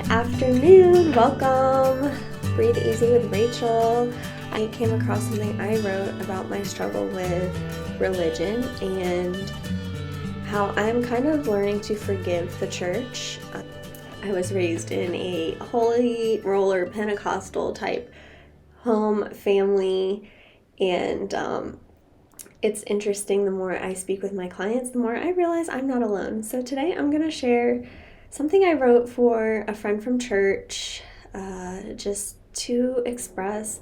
afternoon. Welcome. Breathe Easy with Rachel. I came across something I wrote about my struggle with religion and how I'm kind of learning to forgive the church. I was raised in a holy roller Pentecostal type home family, and it's interesting. The more I speak with my clients, the more I realize I'm not alone. So today I'm going to share something I wrote for a friend from church, just to express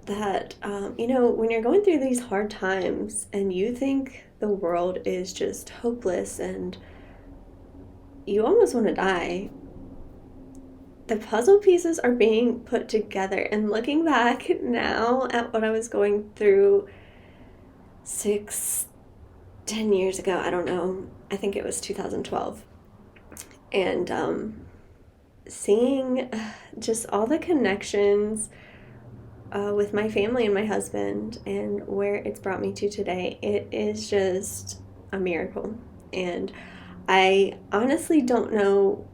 that, when you're going through these hard times and you think the world is just hopeless and you almost want to die, the puzzle pieces are being put together. And looking back now at what I was going through 10 years ago, I don't know, I think it was 2012, and seeing just all the connections with my family and my husband and where it's brought me to today, it is just a miracle. And I honestly don't know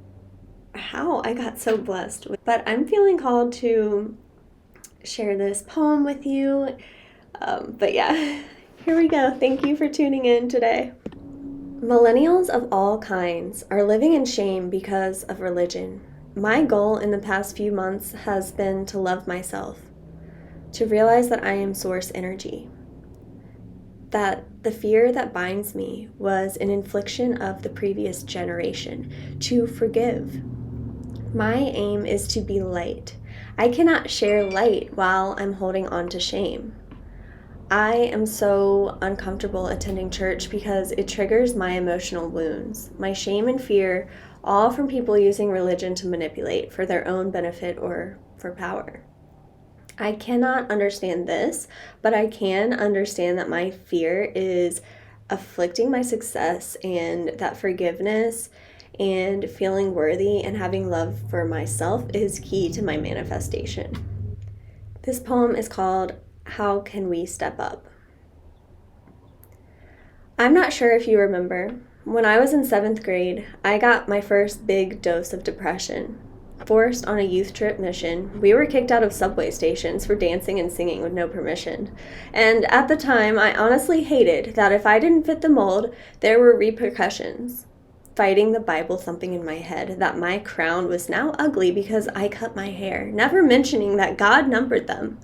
how I got so blessed, but I'm feeling called to share this poem with you. But yeah, here we go. Thank you for tuning in today. Millennials of all kinds are living in shame because of religion. My goal in the past few months has been to love myself, to realize that I am source energy, that the fear that binds me was an infliction of the previous generation, to forgive. My aim is to be light. I cannot share light while I'm holding on to shame. I am so uncomfortable attending church because it triggers my emotional wounds, my shame and fear, all from people using religion to manipulate for their own benefit or for power. I cannot understand this, but I can understand that my fear is afflicting my success, and that forgiveness and feeling worthy and having love for myself is key to my manifestation. This poem is called How Can We Step Up? I'm not sure if you remember, when I was in 7th grade, I got my first big dose of depression. Forced on a youth trip mission, we were kicked out of subway stations for dancing and singing with no permission. And at the time, I honestly hated that if I didn't fit the mold, there were repercussions. Fighting the Bible thumping in my head that my crown was now ugly because I cut my hair, never mentioning that God numbered them.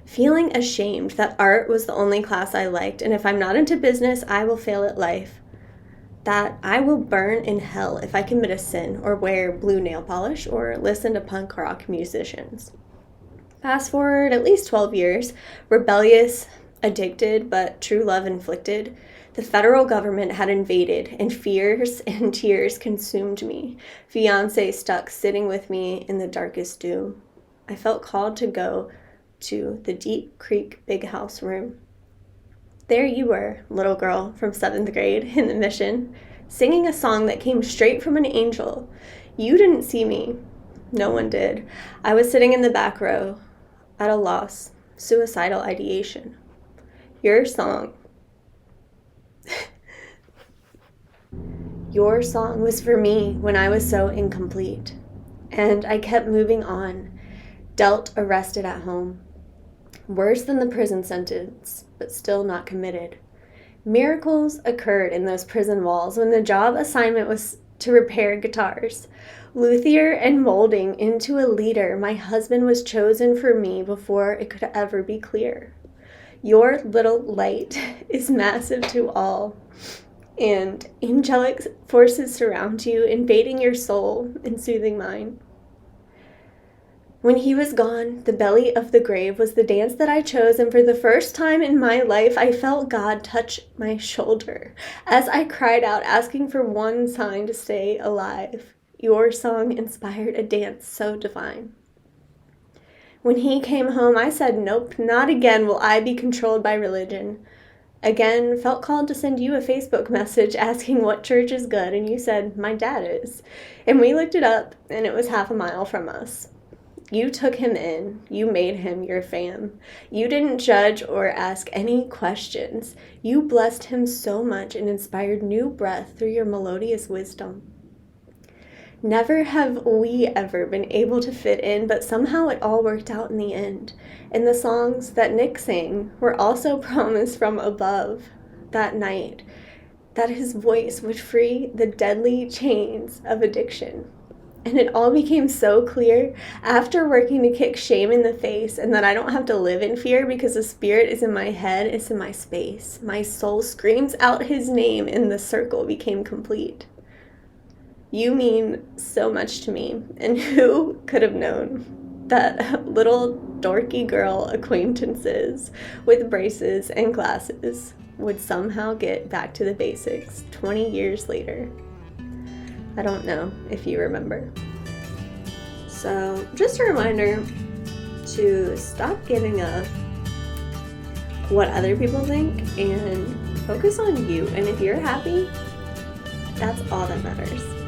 Feeling ashamed that art was the only class I liked, and if I'm not into business, I will fail at life. That I will burn in hell if I commit a sin or wear blue nail polish or listen to punk rock musicians. Fast forward at least 12 years, rebellious, addicted, but true love inflicted, the federal government had invaded, and fears and tears consumed me. Fiancé stuck sitting with me in the darkest doom. I felt called to go to the Deep Creek Big House room. There you were, little girl from 7th grade in the mission, singing a song that came straight from an angel. You didn't see me. No one did. I was sitting in the back row, at a loss, suicidal ideation. Your song was for me when I was so incomplete. And I kept moving on, dealt arrested at home. Worse than the prison sentence, but still not committed. Miracles occurred in those prison walls when the job assignment was to repair guitars. Luthier and molding into a leader, my husband was chosen for me before it could ever be clear. Your little light is massive to all, and angelic forces surround you, invading your soul and soothing mine. When he was gone, the belly of the grave was the dance that I chose, and for the first time in my life, I felt God touch my shoulder as I cried out, asking for one sign to stay alive. Your song inspired a dance so divine. When he came home, I said, nope, not again will I be controlled by religion. Again, felt called to send you a Facebook message asking what church is good, and you said, my dad is. And we looked it up, and it was half a mile from us. You took him in. You made him your fam. You didn't judge or ask any questions. You blessed him so much and inspired new breath through your melodious wisdom. Never have we ever been able to fit in, but somehow it all worked out in the end. And the songs that Nick sang were also promised from above that night, that his voice would free the deadly chains of addiction. And it all became so clear after working to kick shame in the face, and that I don't have to live in fear because the spirit is in my head, it's in my space. My soul screams out his name, and the circle became complete. You mean so much to me, and who could have known that little dorky girl acquaintances with braces and glasses would somehow get back to the basics 20 years later? I don't know if you remember. So, just a reminder to stop giving up what other people think and focus on you. And if you're happy, that's all that matters.